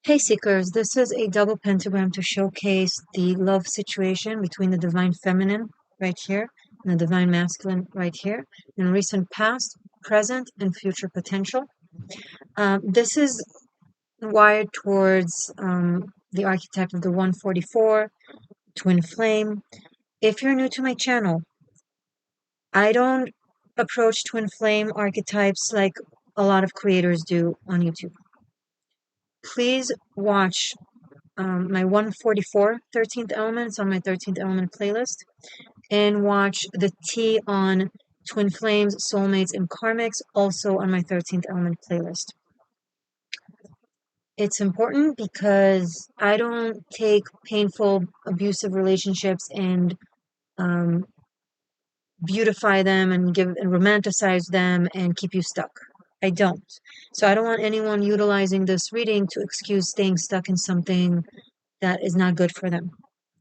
Hey Seekers, this is a double pentagram to showcase the love situation between the divine feminine right here and the divine masculine right here in recent past, present, and future potential. This is wired towards the archetype of the 144, twin flame. If you're new to my channel, I don't approach twin flame archetypes like a lot of creators do on YouTube. Please watch my 144 13th elements on my 13th element playlist, and watch the T on twin flames, soulmates, and karmics also on my 13th element playlist. It's important because I don't take painful, abusive relationships and beautify them and romanticize them and keep you stuck. I don't. So I don't want anyone utilizing this reading to excuse staying stuck in something that is not good for them.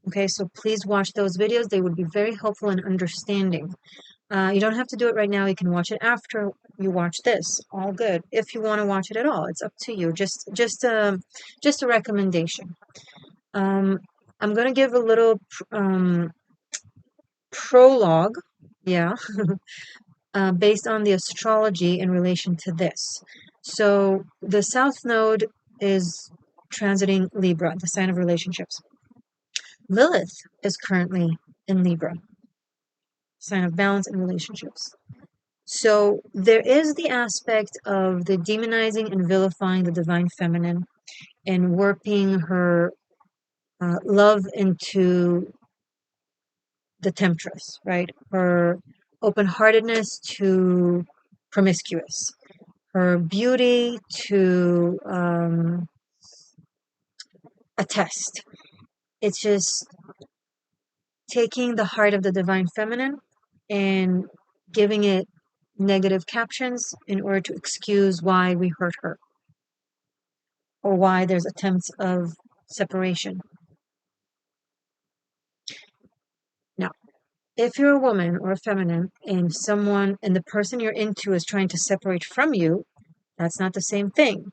Okay, so please watch those videos. They would be very helpful in understanding. You don't have to do it right now. You can watch it after you watch this. All good. If you want to watch it at all, it's up to you. Just a recommendation. I'm gonna give a little prologue, yeah, based on the astrology in relation to this. So the South Node is transiting Libra, the sign of relationships. Lilith is currently in Libra, sign of balance and relationships. So there is the aspect of the demonizing and vilifying the divine feminine and warping her love into the temptress, right? Her open-heartedness to promiscuous, her beauty to a test. It's just taking the heart of the divine feminine and giving it negative captions in order to excuse why we hurt her or why there's attempts of separation. Now, if you're a woman or a feminine and the person you're into is trying to separate from you, that's not the same thing.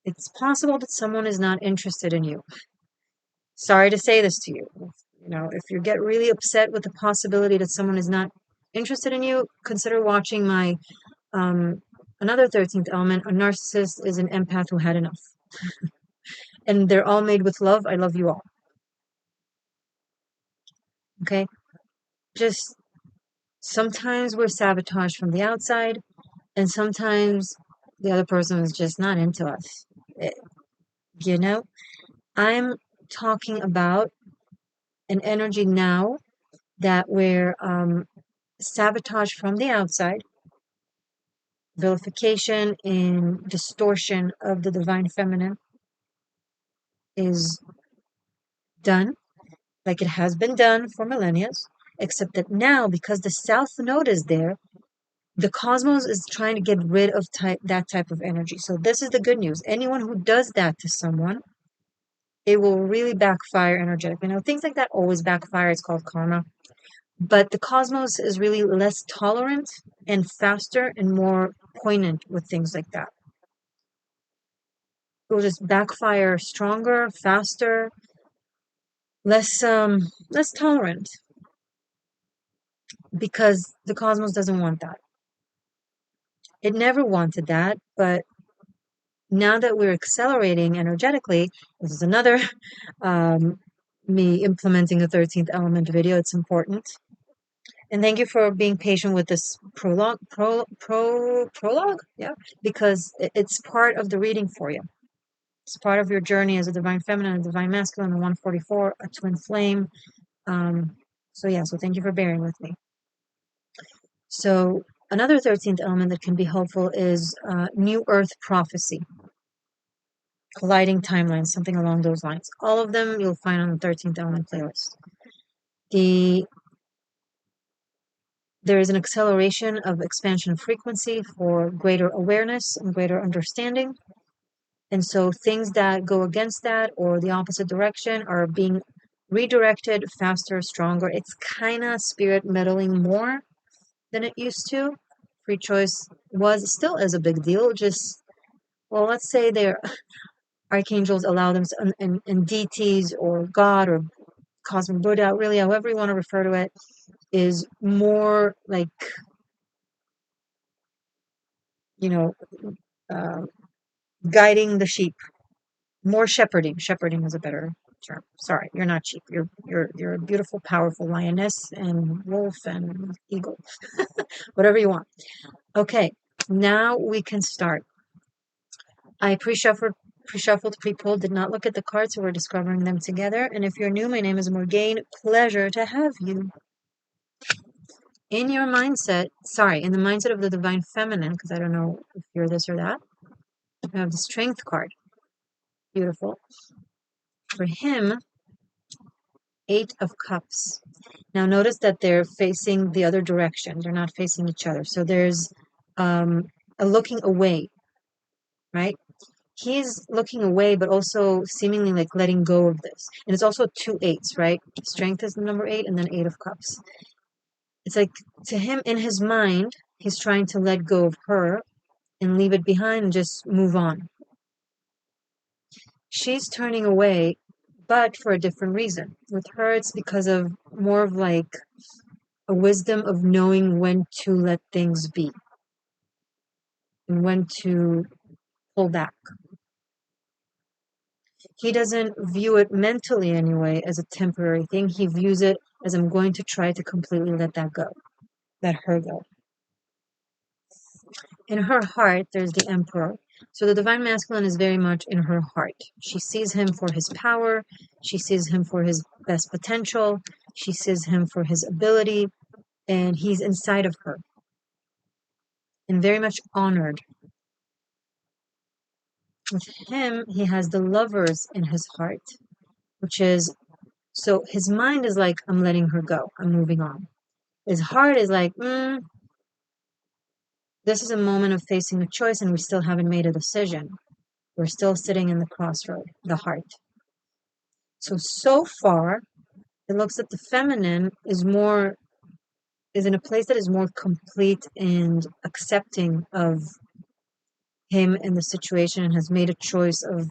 It's possible that someone is not interested in you. Sorry to say this to you. If you get really upset with the possibility that someone is not interested in you, consider watching my another 13th element. A narcissist is an empath who had enough. And they're all made with love. I love you all. Okay? Just sometimes we're sabotaged from the outside, and sometimes the other person is just not into us. I'm talking about an energy now that we're sabotaged from the outside, vilification and distortion of the divine feminine is done, like it has been done for millennia, except that now, because the South Node is there, the cosmos is trying to get rid of that type of energy. So this is the good news. Anyone who does that to someone, it will really backfire energetically. Things like that always backfire. It's called karma. But the cosmos is really less tolerant and faster and more poignant with things like that. It will just backfire stronger, faster, less tolerant, because the cosmos doesn't want that. It never wanted that, but now that we're accelerating energetically, this is another me implementing a 13th element video. It's important. And thank you for being patient with this prologue, yeah, because it's part of the reading for you. It's part of your journey as a divine feminine, a divine masculine, a 144, a twin flame. So thank you for bearing with me. So another 13th element that can be helpful is New Earth prophecy, colliding timelines, something along those lines. All of them you'll find on the 13th element playlist. There is an acceleration of expansion of frequency for greater awareness and greater understanding. And so things that go against that or the opposite direction are being redirected faster, stronger. It's kind of spirit meddling more than it used to. Free choice still is a big deal. Let's say archangels allow them, and deities or God or cosmic Buddha, really, however you want to refer to it, is more like, you know, uh, guiding the sheep, more shepherding. Shepherding is a better term. Sorry, you're not sheep. You're a beautiful, powerful lioness and wolf and eagle, whatever you want. Okay, now we can start. I pre-shuffled, pre-pulled, did not look at the cards, so we're discovering them together. And if you're new, my name is Morgainne. Pleasure to have you. In your mindset, in the mindset of the divine feminine, because I don't know if you're this or that, you have the strength card. Beautiful. For him, 8 of Cups. Now notice that they're facing the other direction. They're not facing each other. So there's a looking away, right? He's looking away, but also seemingly like letting go of this. And it's also 2 8s, right? Strength is the number 8, and then 8 of Cups. It's like, to him, in his mind, he's trying to let go of her and leave it behind and just move on. She's turning away, but for a different reason. With her, it's because of more of like a wisdom of knowing when to let things be and when to pull back. He doesn't view it mentally anyway as a temporary thing. He views it as, I'm going to try to completely let that go, let her go. In her heart, there's the Emperor. So the divine masculine is very much in her heart. She sees him for his power. She sees him for his best potential. She sees him for his ability. And he's inside of her and very much honored. With him, he has the Lovers in his heart, which is, so his mind is like, I'm letting her go. I'm moving on. His heart is like, this is a moment of facing a choice and we still haven't made a decision. We're still sitting in the crossroad, the heart. So far, it looks that the feminine is in a place that is more complete and accepting of him and the situation, and has made a choice of,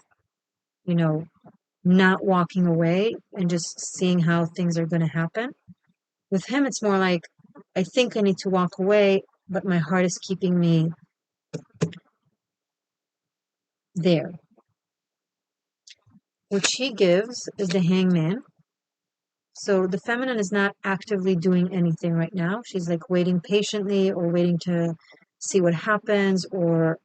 not walking away and just seeing how things are going to happen. With him, it's more like, I think I need to walk away, but my heart is keeping me there. What she gives is the Hangman. So the feminine is not actively doing anything right now. She's like waiting patiently, or waiting to see what happens, or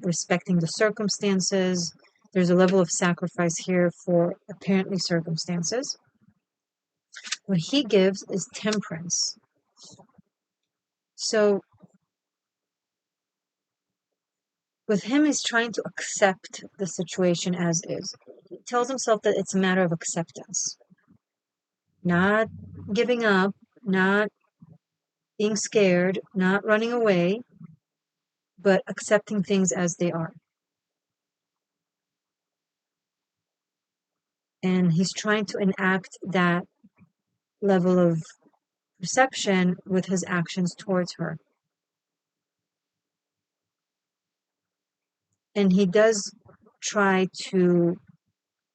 respecting the circumstances. There's a level of sacrifice here for apparently circumstances. What he gives is Temperance. So with him, he's trying to accept the situation as is. He tells himself that it's a matter of acceptance, not giving up, not being scared, not running away, but accepting things as they are. And he's trying to enact that level of perception with his actions towards her. And he does try to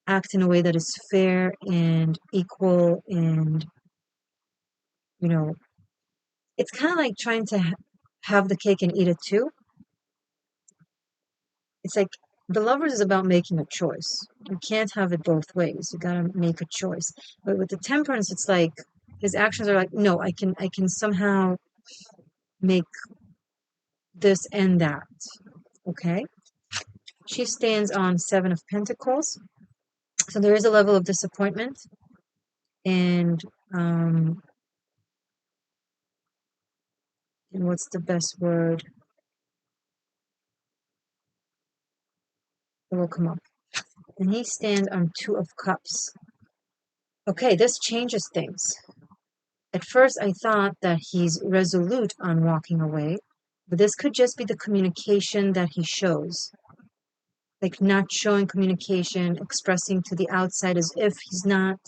act in a way that is fair and equal, and, it's kind of like trying to have the cake and eat it too. It's like, the Lovers is about making a choice. You can't have it both ways. You gotta make a choice. But with the Temperance, it's like his actions are like, no, I can somehow make this and that. Okay? She stands on 7 of Pentacles. So there is a level of disappointment, and what's the best word that will come up? And he stands on 2 of Cups. Okay, this changes things. At first, I thought that he's resolute on walking away, but this could just be the communication that he shows. Like, not showing communication, expressing to the outside as if he's not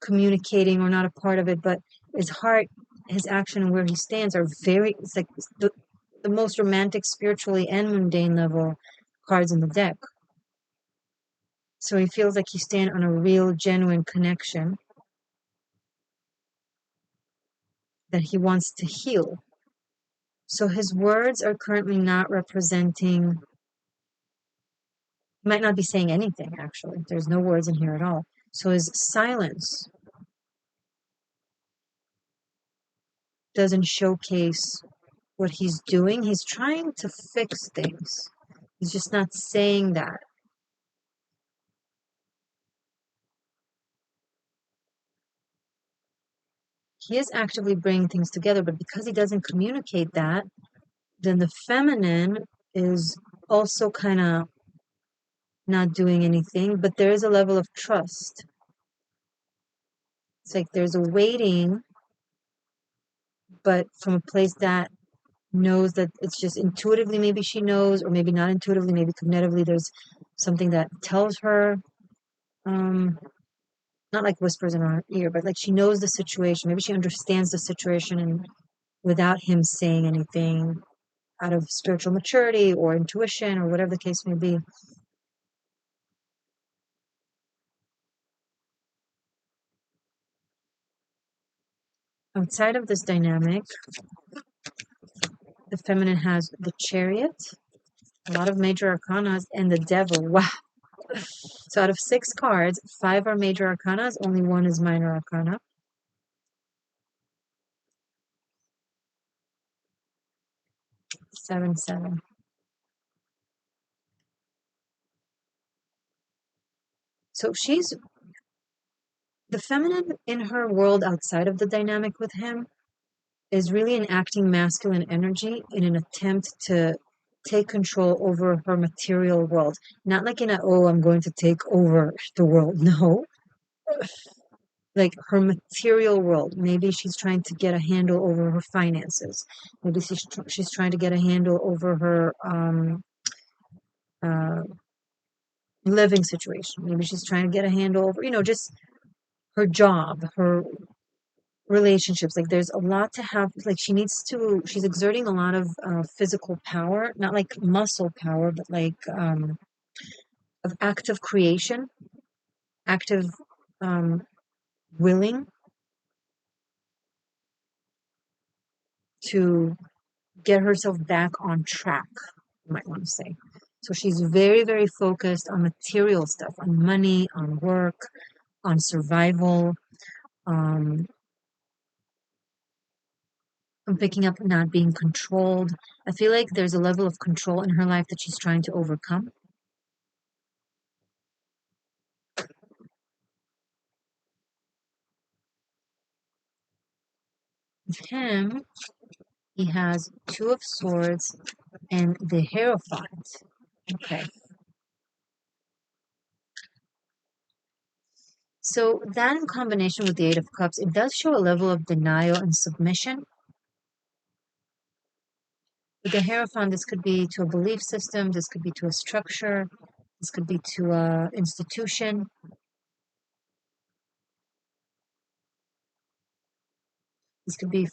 communicating or not a part of it, but his heart, his action, and where he stands are it's like the most romantic, spiritually and mundane level cards in the deck. So he feels like he's standing on a real, genuine connection that he wants to heal. So his words are currently not representing, he might not be saying anything, actually. There's no words in here at all. So his silence doesn't showcase what he's doing. He's trying to fix things. He's just not saying that. He is actively bringing things together, but because he doesn't communicate that, then the feminine is also kind of not doing anything, but there is a level of trust. It's like there's a waiting, but from a place that knows that it's just intuitively, maybe she knows, or maybe not intuitively, maybe cognitively, there's something that tells her, um, not like whispers in her ear, but like she knows the situation. Maybe she understands the situation and without him saying anything out of spiritual maturity or intuition or whatever the case may be. Outside of this dynamic, the feminine has the chariot, a lot of major arcanas, and the devil. Wow. So out of 6 cards, 5 are major arcanas, only 1 is minor arcana. 7, 7. So she's the feminine in her world outside of the dynamic with him is really enacting masculine energy in an attempt to take control over her material world. Not like in a, oh, I'm going to take over the world. No, like her material world. Maybe she's trying to get a handle over her finances. Maybe she's trying to get a handle over her uh, living situation. Maybe she's trying to get a handle over, just her job, her relationships. Like there's a lot to have. Like she's exerting a lot of physical power, not like muscle power, but like of active creation, active um, willing to get herself back on track, you might want to say. So she's very, very focused on material stuff, on money, on work, on survival. Um, I'm picking up not being controlled. I feel like there's a level of control in her life that she's trying to overcome. With him, he has 2 of Swords and the Hierophant. Okay. So that in combination with the 8 of Cups, it does show a level of denial and submission. With the Hierophant, this could be to a belief system, this could be to a structure, this could be to a institution. This could be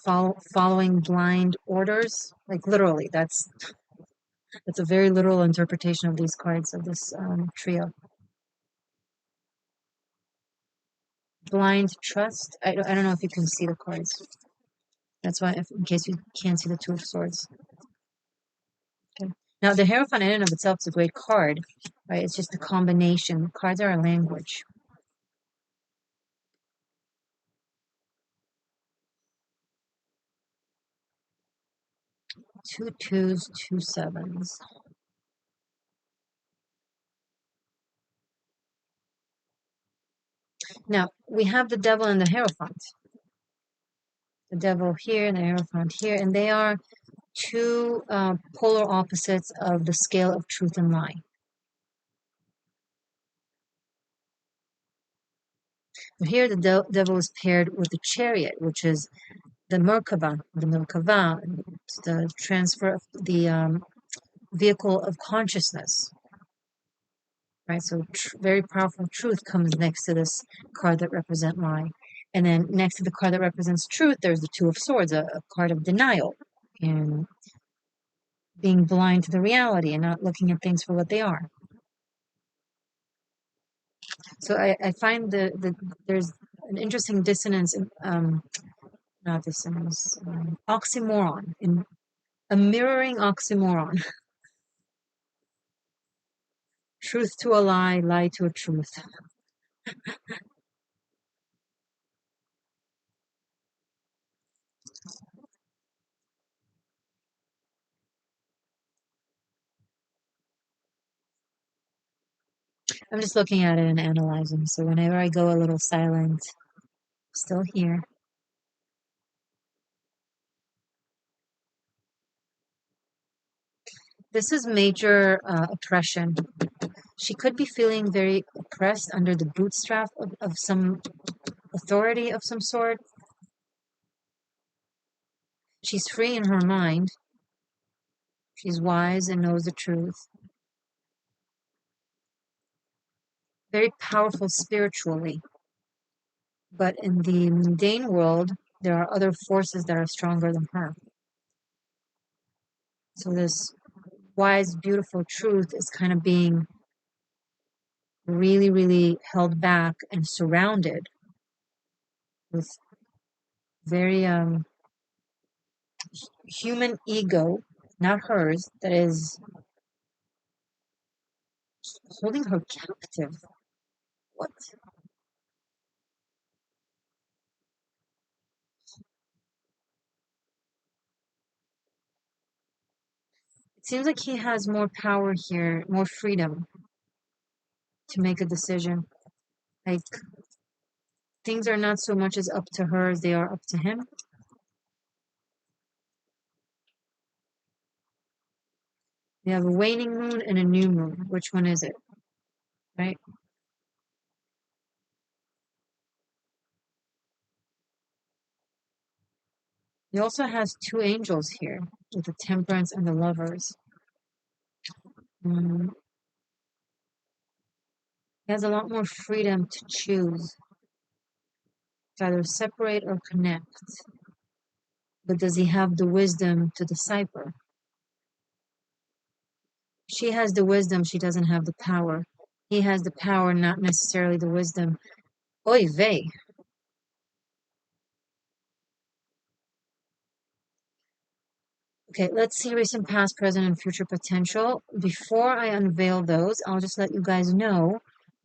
following blind orders, like literally. That's a very literal interpretation of these cards of this trio. Blind trust. I don't know if you can see the cards. That's why, in case you can't see the 2 of Swords. Okay. Now, the Hierophant in and of itself is a great card, right? It's just a combination. Cards are a language. Two twos, 2 sevens. Now, we have the Devil and the Hierophant. The Devil here and the Hierophant here, and they are 2 polar opposites of the scale of truth and lie. But here the devil is paired with the Chariot, which is the Merkava, it's the transfer of the vehicle of consciousness, right? So very powerful truth comes next to this card that represents lie. And then next to the card that represents truth, there's the 2 of Swords, a card of denial and being blind to the reality and not looking at things for what they are. So I find there's an interesting dissonance in, not dissonance, oxymoron, in a mirroring oxymoron. Truth to a lie, lie to a truth. I'm just looking at it and analyzing. So whenever I go a little silent, still here. This is major oppression. She could be feeling very oppressed under the bootstrap of some authority of some sort. She's free in her mind. She's wise and knows the truth. Very powerful spiritually. But in the mundane world, there are other forces that are stronger than her. So this wise, beautiful truth is kind of being really, really held back and surrounded with very human ego, not hers, that is holding her captive. What? It seems like he has more power here, more freedom to make a decision. Like things are not so much as up to her as they are up to him. We have a waning moon and a new moon. Which one is it? Right? He also has two angels here with the temperance and the lovers. Mm, he has a lot more freedom to choose to either separate or connect. But does he have the wisdom to decipher? She has the wisdom, she doesn't have the power. He has the power, not necessarily the wisdom. Oy vey. Okay, let's see recent, past, present, and future potential. Before I unveil those, I'll just let you guys know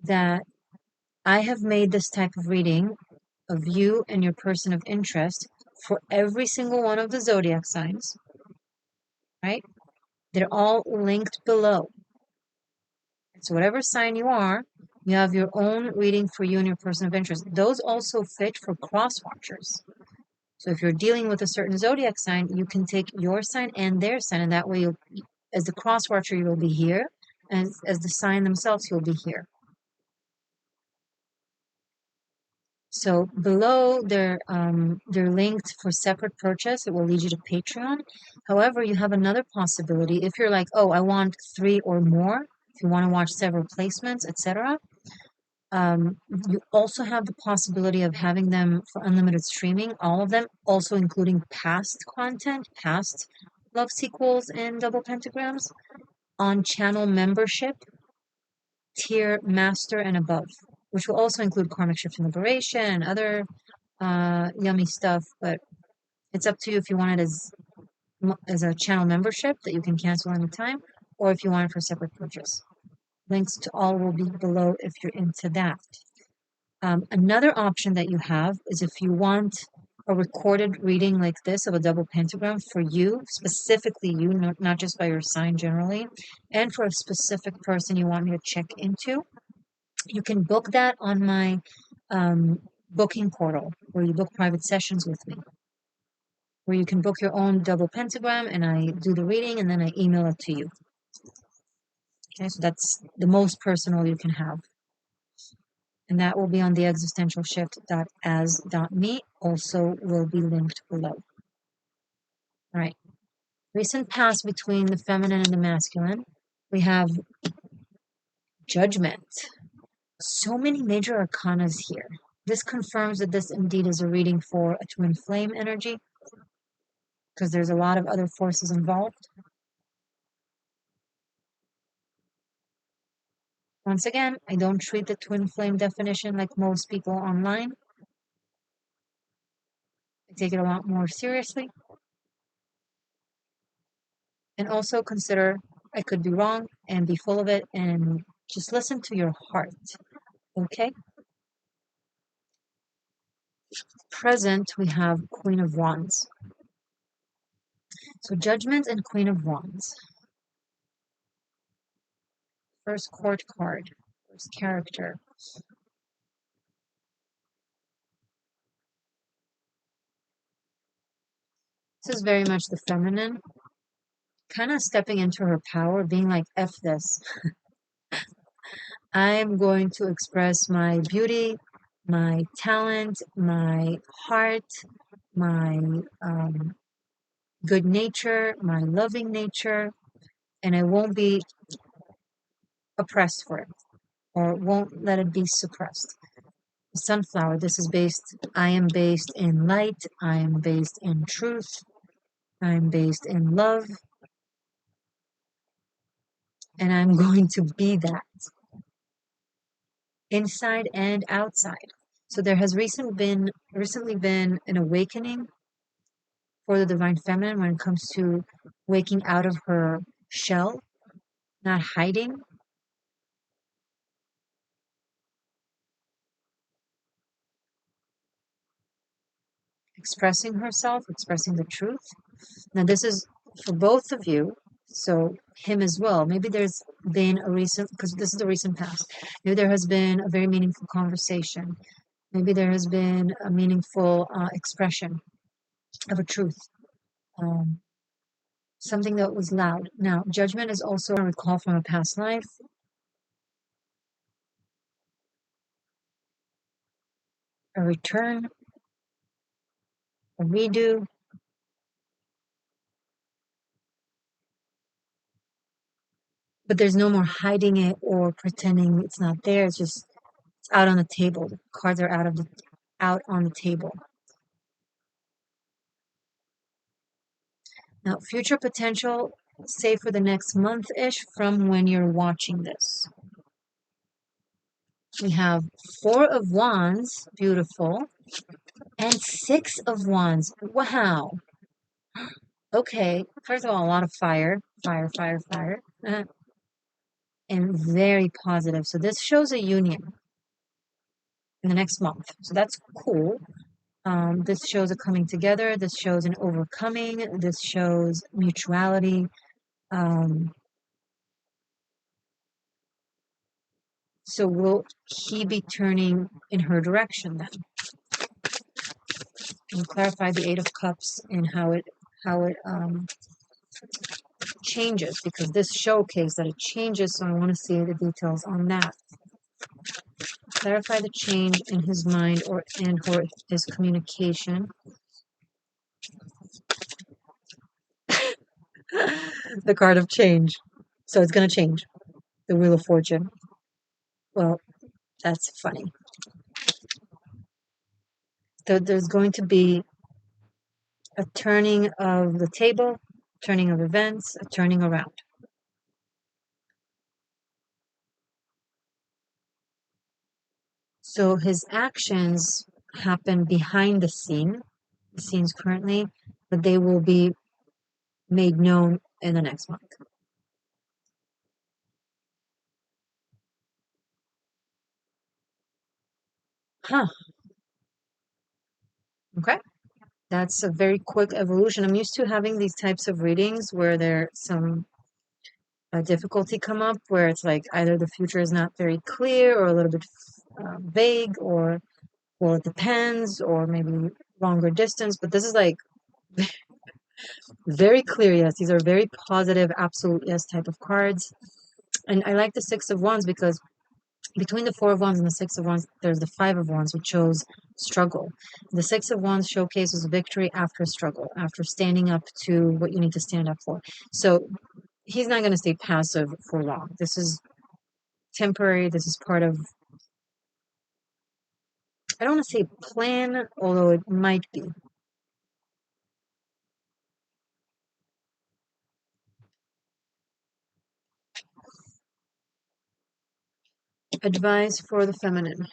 that I have made this type of reading of you and your person of interest for every single one of the zodiac signs, right? They're all linked below. So whatever sign you are, you have your own reading for you and your person of interest. Those also fit for cross watchers. So if you're dealing with a certain zodiac sign, you can take your sign and their sign, and that way you'll, as the cross watcher, you'll be here, and as the sign themselves, you'll be here. So below they're linked for separate purchase. It will lead you to Patreon. However, you have another possibility if you're like, oh, I want 3 or more. If you want to watch several placements, etc. You also have the possibility of having them for unlimited streaming, all of them, also including past content, past love sequels and double pentagrams on channel membership, tier master and above, which will also include karmic shift and liberation and other yummy stuff. But it's up to you if you want it as a channel membership that you can cancel anytime, or if you want it for separate purchase. Links to all will be below if you're into that. Another option that you have is if you want a recorded reading like this of a double pentagram for you, specifically you, not just by your sign generally, and for a specific person you want me to check into, you can book that on my booking portal where you book private sessions with me, where you can book your own double pentagram and I do the reading and then I email it to you. Okay, so that's the most personal you can have. And that will be on the existentialshift.as.me, also will be linked below. All right. Recent past between the feminine and the masculine. We have judgment. So many major arcanas here. This confirms that this indeed is a reading for a twin flame energy because there's a lot of other forces involved. Once again, I don't treat the twin flame definition like most people online. I take it a lot more seriously. And also consider I could be wrong and be full of it and just listen to your heart. Okay? Present, we have Queen of Wands. So Judgment and Queen of Wands. First court card, first character. This is very much the feminine, kind of stepping into her power, being like, F this. I'm going to express my beauty, my talent, my heart, my good nature, my loving nature, and I won't be oppressed for it or won't let it be suppressed. Sunflower, this is based, I am based in light, I am based in truth, I am based in love, and I'm going to be that inside and outside. So there has recently been an awakening for the divine feminine when it comes to waking out of her shell, not hiding, expressing herself, expressing the truth. Now, this is for both of you, so him as well. Maybe there's been a recent, because this is the recent past, maybe there has been a very meaningful conversation. Maybe there has been a meaningful expression of a truth, um, something that was loud. Now, judgment is also a recall from a past life, a return, a redo, but there's no more hiding it or pretending it's not there. It's just it's out on the table. The cards are out on the table. Now, future potential, say for the next month-ish from when you're watching this. We have Four of Wands, beautiful, and Six of Wands. Wow. Okay, first of all, a lot of fire, fire, fire, fire, and very positive. So this shows a union in the next month. So that's cool. This shows a coming together. This shows an overcoming. This shows mutuality. Um, so will he be turning in her direction then? And clarify the Eight of Cups and how it changes, because this showcase that it changes. So I want to see the details on that. Clarify the change in his mind or his communication. The card of change. So it's going to change. The Wheel of Fortune. Well, that's funny. So there's going to be a turning of the table, turning of events, a turning around. So his actions happen behind the scenes currently, but they will be made known in the next month. Huh. Okay. That's a very quick evolution. I'm used to having these types of readings where there's some difficulty come up, where it's like either the future is not very clear or a little bit vague, or well, it depends, or maybe longer distance. But this is like very clear. Yes, these are very positive, absolute yes type of cards. And I like the Six of Wands because between the Four of Wands and the Six of Wands, there's the Five of Wands, which shows struggle. The Six of Wands showcases victory after struggle, after standing up to what you need to stand up for. So he's not going to stay passive for long. This is temporary. This is part of, I don't want to say plan, although it might be. Advice for the feminine.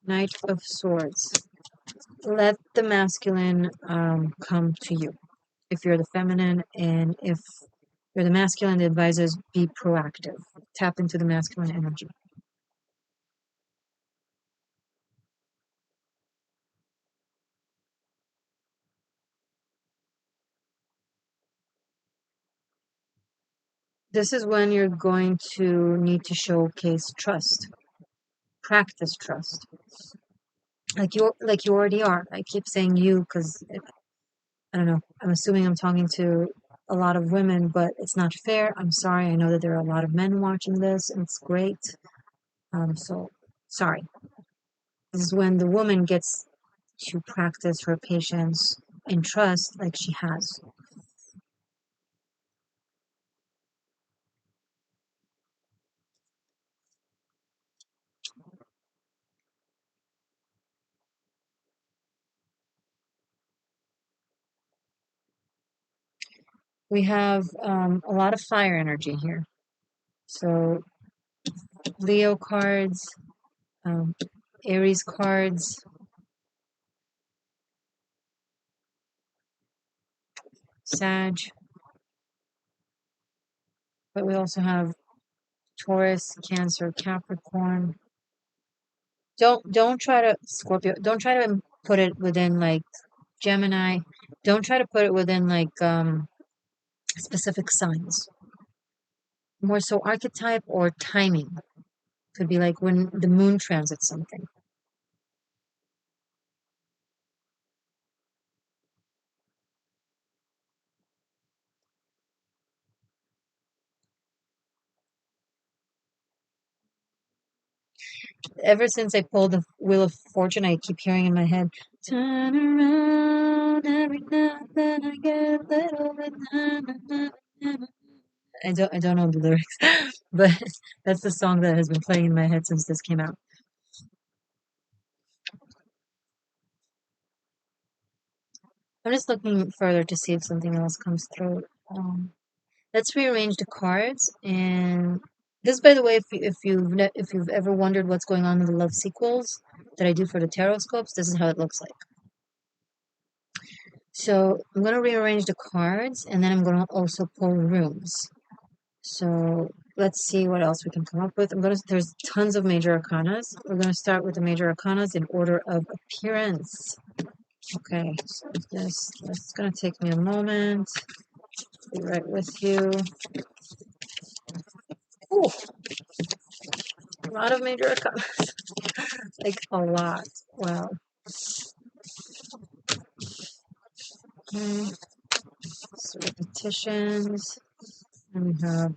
Knight of Swords. Let the masculine come to you. If you're the feminine, and if you're the masculine, the advisors be proactive. Tap into the masculine energy. This is when you're going to need to showcase trust, practice trust, like you already are. I keep saying you because I don't know. I'm assuming I'm talking to a lot of women, but it's not fair. I'm sorry. I know that there are a lot of men watching this, and it's great. So sorry. This is when the woman gets to practice her patience and trust like she has. We have a lot of fire energy here. So Leo cards, um, Aries cards, Sag, but we also have Taurus, Cancer, Capricorn. Don't try to Scorpio. Don't try to put it within like Gemini. Don't try to put it within like specific signs. More so archetype or timing. Could be like when the moon transits something. Ever since I pulled the Wheel of Fortune, I keep hearing in my head, turn around every now and then I get a little bit. Na, na, na, na, na." I don't know the lyrics, but that's the song that has been playing in my head since this came out. I'm just looking further to see if something else comes through. Let's rearrange the cards. And this, by the way, if you've ever wondered what's going on in the love sequels that I do for the tarot scopes, this is how it looks like. So I'm going to rearrange the cards, and then I'm going to also pull rooms. So let's see what else we can come up with. There's tons of major arcanas. We're going to start with the major arcanas in order of appearance. Okay, so it's going to take me a moment. Be right with you. Ooh, a lot of major arcana. Like a lot. Wow. Okay. So repetitions. And we have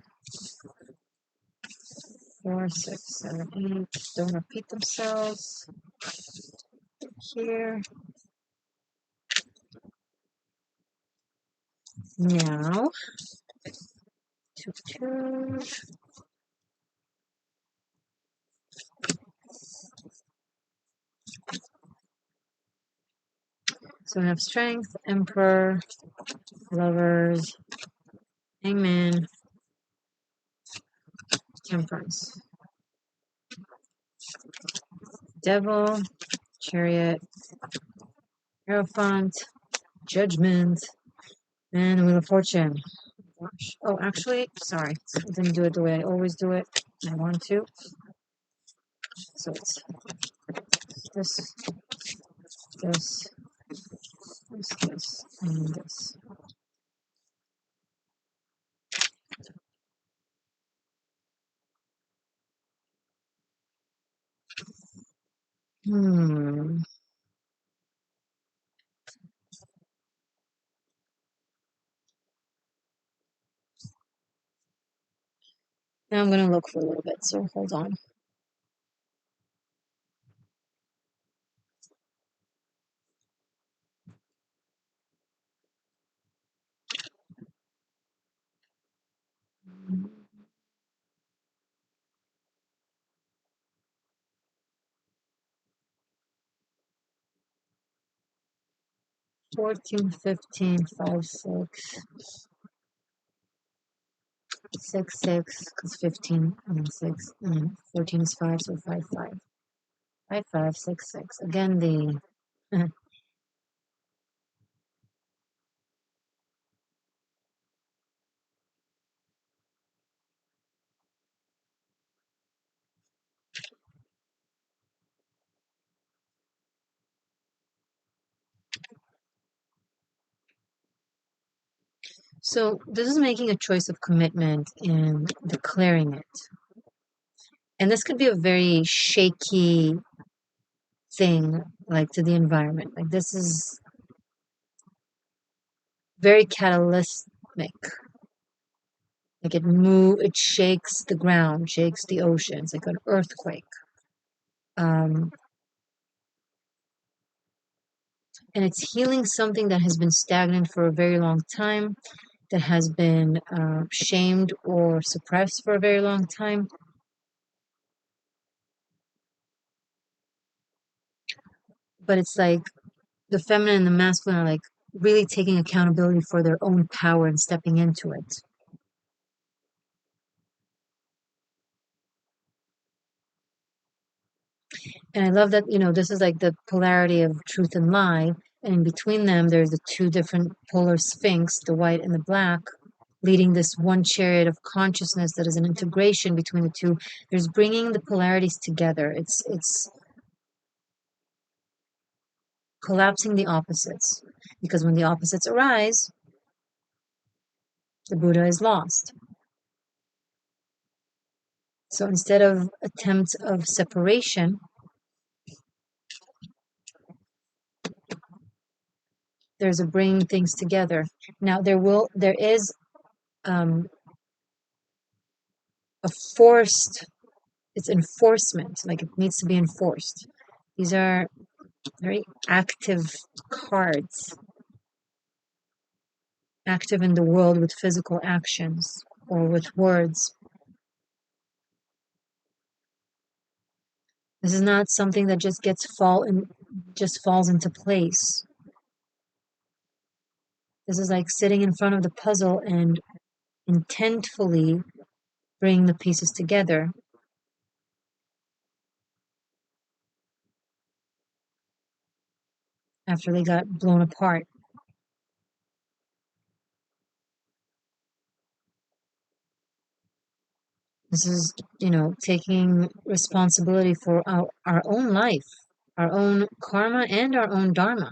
4, 6, 7, 8. Don't repeat themselves. Here. Now. 2, 2. So we have Strength, Emperor, Lovers, Hangman, Temperance, Devil, Chariot, Hierophant, Judgment, and the Wheel of Fortune. Gosh. Oh, actually, sorry. I didn't do it the way I always do it. I want to. So it's this, this, this, and this. Hmm. Now I'm going to look for a little bit, so hold on. 14, 15, 5, 6. 6, 6, because 15, and then 6, and then 14 is 5, so 5, 5. 5, 5, 6, 6. Again, the so this is making a choice of commitment and declaring it. And this could be a very shaky thing, like to the environment. Like this is very catalytic. Like it shakes the ground, shakes the ocean. It's like an earthquake. Um, and it's healing something that has been stagnant for a very long time, that has been shamed or suppressed for a very long time. But it's like the feminine and the masculine are like really taking accountability for their own power and stepping into it. And I love that, this is like the polarity of truth and lie. And in between them, there's the two different polar sphinx, the white and the black, leading this one chariot of consciousness that is an integration between the two. There's bringing the polarities together. It's collapsing the opposites. Because when the opposites arise, the Buddha is lost. So instead of attempts of separation, there's a bringing things together. Now there is um, a forced, it's enforcement, like it needs to be enforced. These are very active cards, active in the world with physical actions or with words. This is not something that just falls into place. This is like sitting in front of the puzzle and intentfully bringing the pieces together after they got blown apart. This is, taking responsibility for our own life, our own karma, and our own dharma.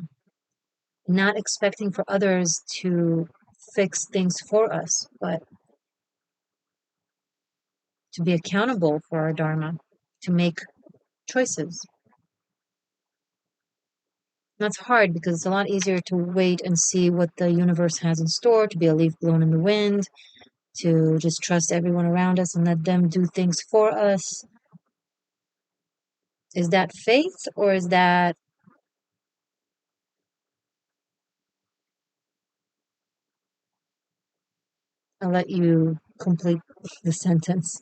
Not expecting for others to fix things for us, but to be accountable for our dharma, to make choices. That's hard because it's a lot easier to wait and see what the universe has in store, to be a leaf blown in the wind, to just trust everyone around us and let them do things for us. Is that faith or is that... I'll let you complete the sentence.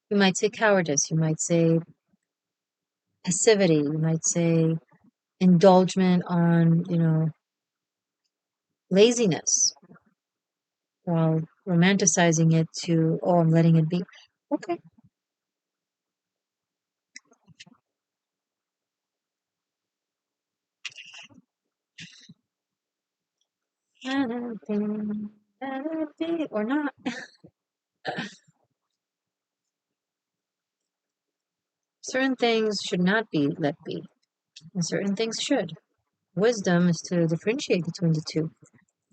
You might say cowardice, you might say passivity, you might say indulgement on, laziness, while romanticizing it to, oh, I'm letting it be. Okay. Let it be, or not. Certain things should not be let be, and certain things should. Wisdom is to differentiate between the two.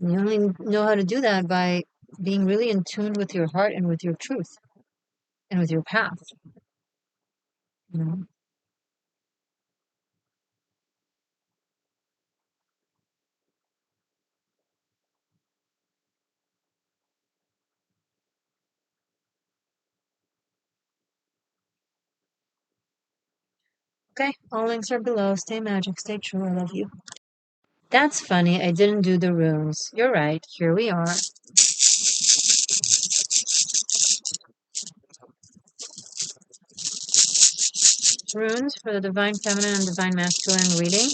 And you only know how to do that by being really in tune with your heart and with your truth and with your path. You know? Okay, all links are below. Stay magic, stay true. I love you. That's funny. I didn't do the runes. You're right. Here we are. Runes for the Divine Feminine and Divine Masculine reading.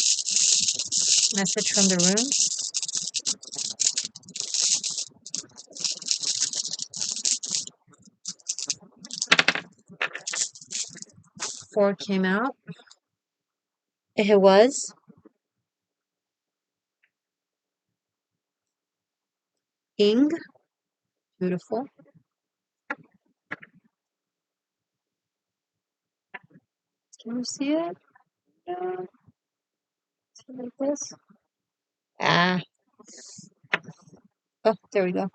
Message from the runes. 4 came out. It was ing. Beautiful. Can you see it? Like this. Ah. Oh, there we go.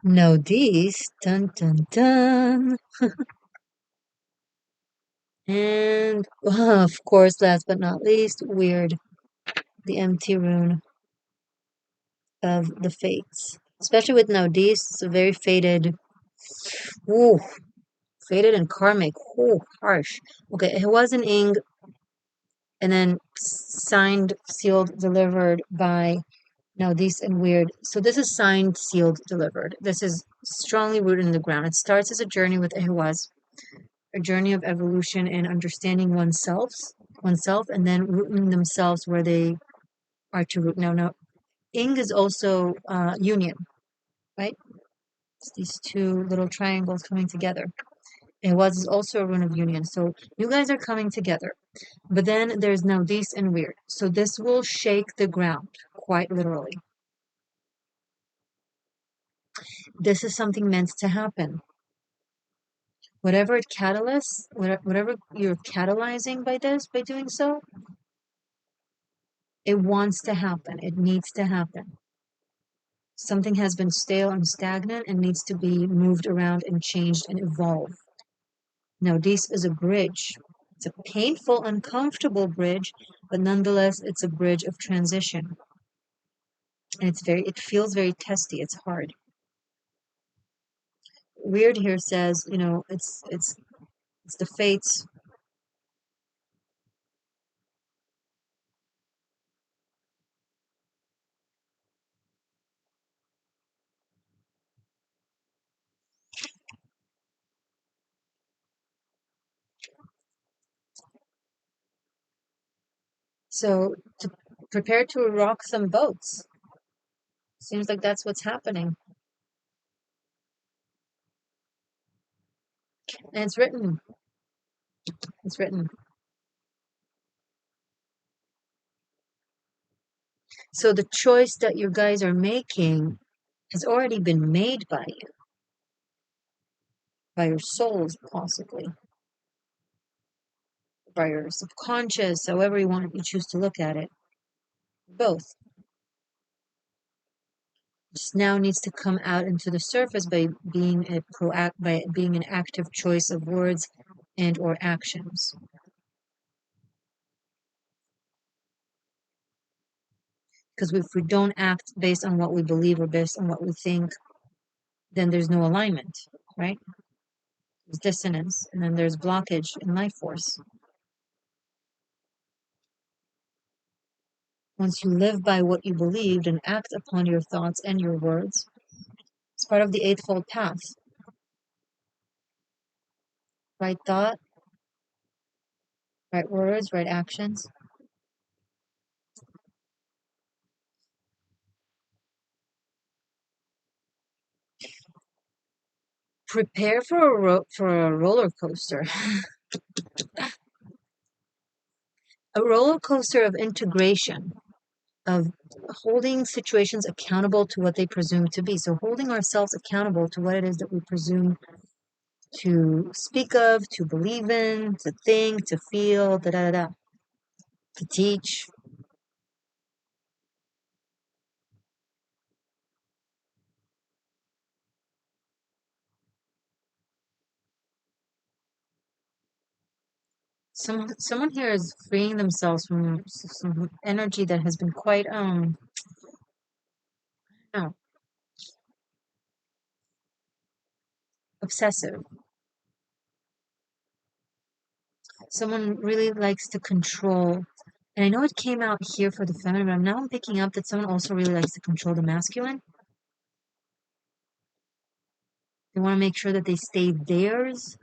No, these. Dun dun dun. And of course, last but not least, weird. The empty rune of the fates. Especially with now these, it's a very faded. Ooh, faded and karmic. Ooh, harsh. Okay, it was an ing, and then signed, sealed, delivered by now these and weird. So this is signed, sealed, delivered. This is strongly rooted in the ground. It starts as a journey with Ehwaz, a journey of evolution and understanding oneself, and then rooting themselves where they are to root. Now, ing is also union, right? It's these two little triangles coming together. Ehwaz is also a rune of union. So you guys are coming together. But then there's now this and weird. So this will shake the ground, quite literally. This is something meant to happen. Whatever it catalysts, whatever you're catalyzing by this, by doing so, it wants to happen. It needs to happen. Something has been stale and stagnant and needs to be moved around and changed and evolved. Now, this is a bridge. It's a painful, uncomfortable bridge, but nonetheless, it's a bridge of transition. And it feels very testy. It's hard. Weird here says, it's the fates. So to prepare to rock some boats. Seems like that's what's happening. And it's written. It's written. So the choice that you guys are making has already been made by you, by your souls, possibly, by your subconscious, however you choose to look at it. Both. Just now needs to come out into the surface by by being an active choice of words and or actions. Because if we don't act based on what we believe or based on what we think, then there's no alignment, right? There's dissonance, and then there's blockage in life force. Once you live by what you believed and act upon your thoughts and your words, it's part of the Eightfold Path. Right thought, right words, right actions. Prepare for a roller coaster. A roller coaster of integration, of holding situations accountable to what they presume to be. So holding ourselves accountable to what it is that we presume to speak of, to believe in, to think, to feel, da da da, to teach. Someone here is freeing themselves from some energy that has been quite no, obsessive. Someone really likes to control, and I know it came out here for the feminine, but I'm picking up that someone also really likes to control the masculine. They want to make sure that they stay theirs,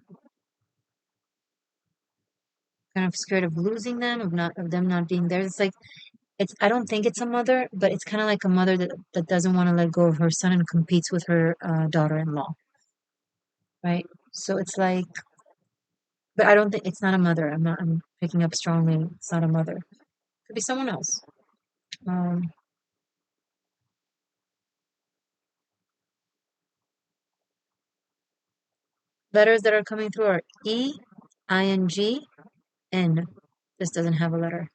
kind of scared of losing them, of them not being theirs. It's like I don't think it's a mother, but it's kind of like a mother that doesn't want to let go of her son and competes with her daughter-in-law, right? So it's like But I don't think it's not a mother. I'm picking up strongly. It's not a mother. Could be someone else. Um, Letters that are coming through are E, ING, N. This doesn't have a letter.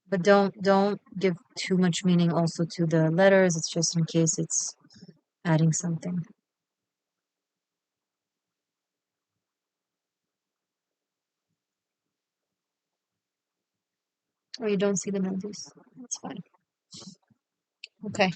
But don't give too much meaning also to the letters. It's just in case it's adding something. Or you don't see the emojis. That's fine. Okay.